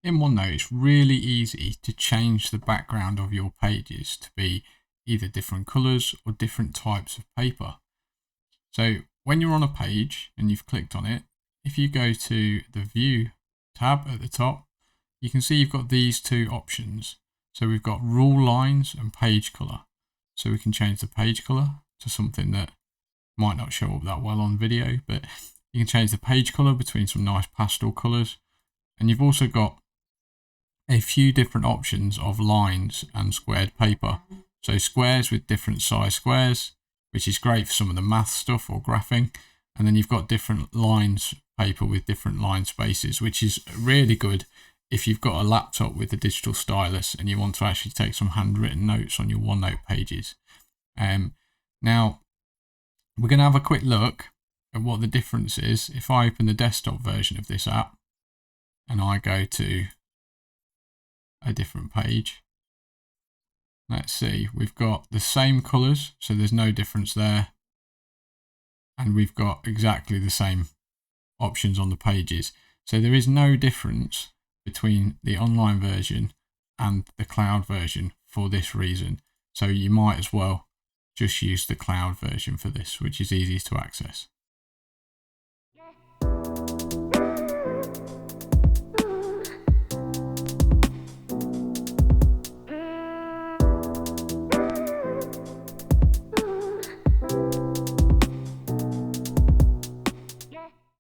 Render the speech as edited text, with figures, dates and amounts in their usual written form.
in OneNote, it's really easy to change the background of your pages to be either different colors or different types of paper. So when you're on a page and you've clicked on it, if you go to the View tab at the top, you can see you've got these two options. So we've got rule lines and page color. So we can change the page color to something that might not show up that well on video, but you can change the page color between some nice pastel colors. And you've also got a few different options of lines and squared paper. So squares with different size squares, which is great for some of the math stuff or graphing. And then you've got different lines paper with different line spaces, which is really good if you've got a laptop with a digital stylus and you want to actually take some handwritten notes on your OneNote pages. Now, we're going to have a quick look at what the difference is. If I open the desktop version of this app and I go to a different page, let's see, we've got the same colors, so there's no difference there. And we've got exactly the same options on the pages. So there is no difference between the online version and the cloud version for this reason. So you might as well just use the cloud version for this, which is easy to access.